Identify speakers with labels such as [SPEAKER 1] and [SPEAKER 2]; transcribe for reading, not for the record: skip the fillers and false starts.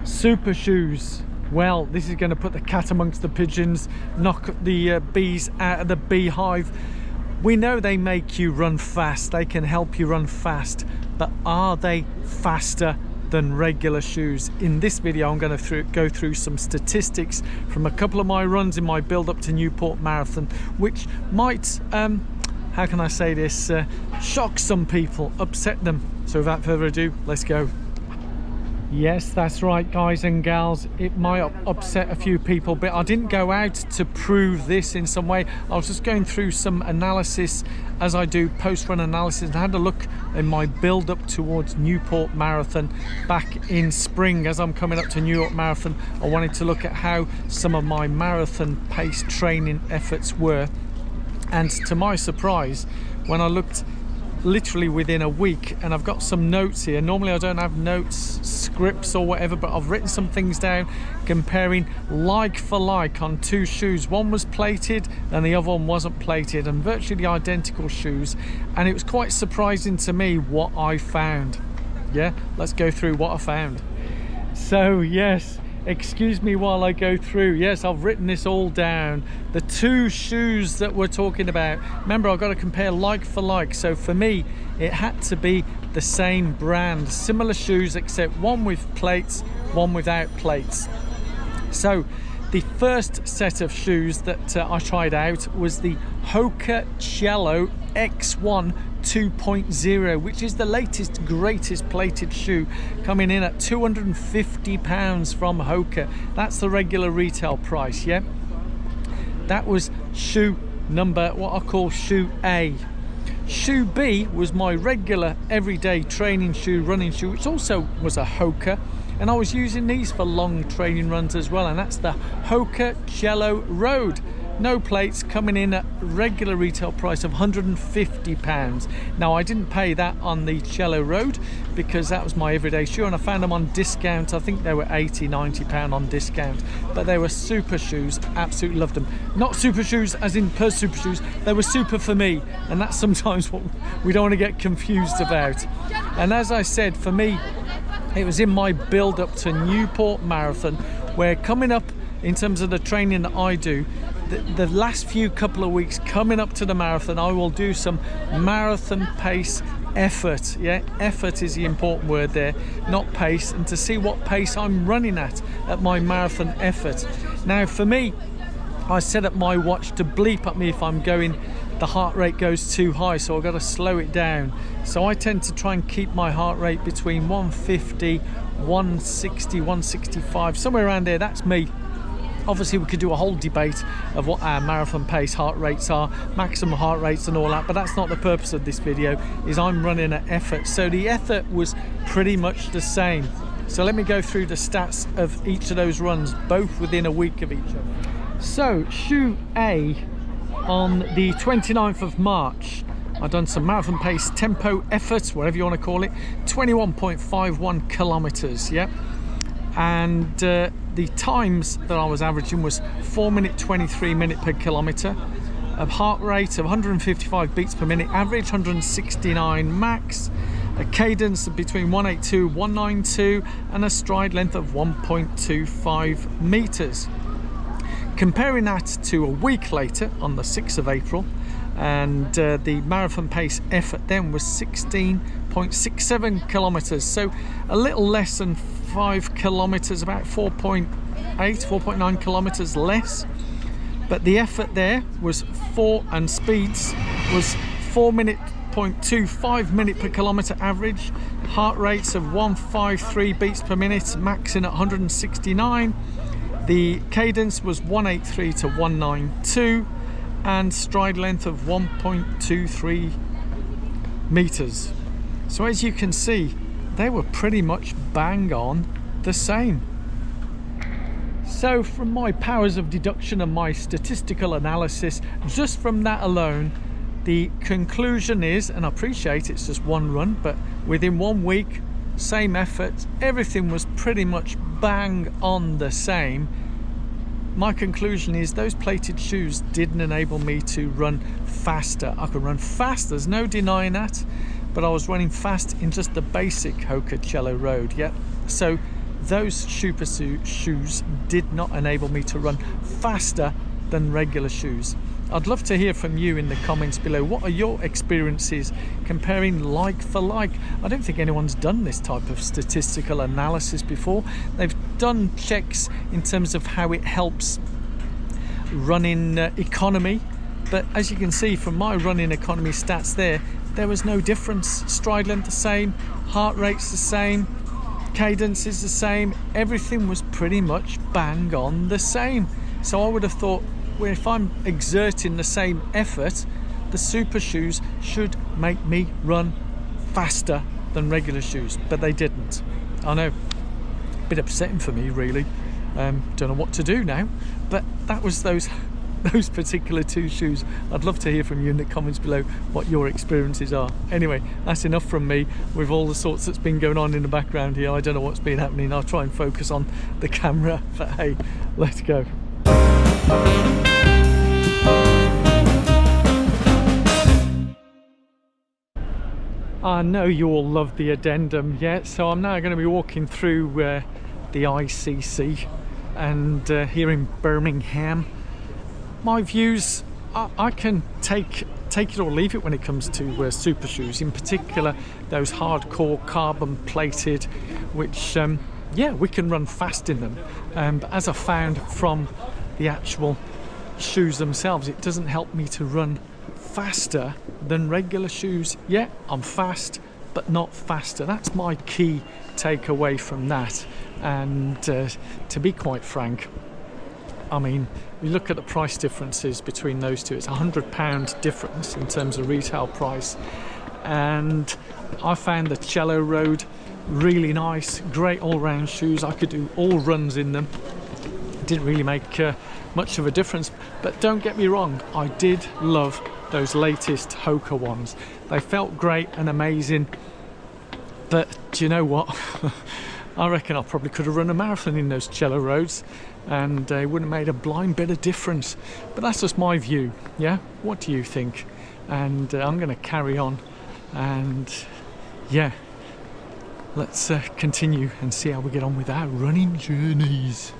[SPEAKER 1] Super shoes. Well, this is going to put the cat amongst the pigeons, knock the bees out of the beehive. We know they make you run fast, they can help you run fast, but are they faster than regular shoes? In this video I'm going to go through some statistics from a couple of my runs in my build up to Newport Marathon, which might how can I say this, shock some people, upset them. So without further ado, let's go. Yes, that's right, guys and gals, it might upset a few people, but I didn't go out to prove this in some way. I was just going through some analysis as I do post-run analysis, and had a look in my build up towards Newport Marathon back in spring. As I'm coming up to Newport Marathon, I wanted to look at how some of my marathon pace training efforts were, and to my surprise, when I looked literally within a week, and I've got some notes here. Normally I don't have notes, scripts or whatever, but I've written some things down comparing like for like on two shoes. One was plated and the other one wasn't plated, and virtually identical shoes, and it was quite surprising to me what I found. Yeah, let's go through what I found. So yes, excuse me while I go through. Yes, I've written this all down. The two shoes that we're talking about, remember I've got to compare like for like, so for me it had to be the same brand, similar shoes, except one with plates, one without plates. So the first set of shoes that I tried out was the Hoka Cello X1 2.0, which is the latest greatest plated shoe, coming in at £250 from Hoka. That's the regular retail price. Yeah, that was shoe number, what I call shoe A. Shoe B was my regular everyday training shoe, running shoe, which also was a Hoka, and I was using these for long training runs as well, and that's the Hoka Cello Road. No plates, coming in at regular retail price of £150. Now I didn't pay that on the Cello Road because that was my everyday shoe, and I found them on discount. I think they were £80–90 on discount, but they were super shoes. Absolutely loved them. Not super shoes as in per super shoes, they were super for me, and that's sometimes what we don't want to get confused about. And as I said, for me it was in my build up to Newport Marathon, where coming up in terms of the training that I do, the last few couple of weeks coming up to the marathon, I will do some marathon pace effort. Yeah, effort is the important word there, not pace, and to see what pace I'm running at my marathon effort. Now for me, I set up my watch to bleep at me if I'm going, the heart rate goes too high, so I've got to slow it down. So I tend to try and keep my heart rate between 150, 160, 165, somewhere around there. That's me. Obviously we could do a whole debate of what our marathon pace heart rates are, maximum heart rates and all that, but that's not the purpose of this video. Is I'm running an effort, so the effort was pretty much the same. So let me go through the stats of each of those runs, both within a week of each other. So shoe A, on the 29th of March, I've done some marathon pace tempo efforts, whatever you want to call it, 21.51 kilometers. Yeah, and the times that I was averaging was 4:23 per kilometer, a heart rate of 155 beats per minute average, 169 max, a cadence of between 182 192, and a stride length of 1.25 meters. Comparing that to a week later on the 6th of April, and the marathon pace effort then was 16.67 kilometers, so a little less than 5 kilometers, about 4.9 kilometers less, but the effort there was 4.25 minute per kilometer average, heart rates of 153 beats per minute, maxing at 169. The cadence was 183 to 192, and stride length of 1.23 meters. So as you can see, they were pretty much bang on the same. So from my powers of deduction and my statistical analysis, just from that alone, the conclusion is, and I appreciate it's just one run, but within 1 week, same effort, everything was pretty much bang on the same. My conclusion is those plated shoes didn't enable me to run faster. I could run fast, there's no denying that, but I was running fast in just the basic Hoka Cello Road. Yeah, so those super shoes did not enable me to run faster than regular shoes. I'd love to hear from you in the comments below. What are your experiences comparing like for like? I don't think anyone's done this type of statistical analysis before. They've done checks in terms of how it helps running economy, but as you can see from my running economy stats there was no difference. Stride length the same, heart rate's the same, cadence is the same, everything was pretty much bang on the same. So I would have thought, well, if I'm exerting the same effort, the super shoes should make me run faster than regular shoes, but they didn't. I know, a bit upsetting for me really. Don't know what to do now, but that was those particular two shoes. I'd love to hear from you in the comments below what your experiences are. Anyway, that's enough from me with all the sorts that's been going on in the background here. I don't know what's been happening. I'll try and focus on the camera, but hey, let's go. I know you all love the addendum, yeah, so I'm now going to be walking through the ICC and here in Birmingham. My views, I can take it or leave it when it comes to super shoes, in particular those hardcore carbon plated, which yeah, we can run fast in them, but as I found from the actual shoes themselves, it doesn't help me to run faster than regular shoes. Yeah, I'm fast, but not faster. That's my key takeaway from that. And to be quite frank, I mean, you look at the price differences between those two, it's £100 difference in terms of retail price. And I found the Cello Road really nice, great all-round shoes. I could do all runs in them. It didn't really make much of a difference, but don't get me wrong, I did love those latest Hoka ones. They felt great and amazing, but do you know what? I reckon I probably could have run a marathon in those Cello Roads, and it wouldn't have made a blind bit of difference. But that's just my view, yeah? What do you think? And I'm going to carry on, and yeah, let's continue and see how we get on with our running journeys.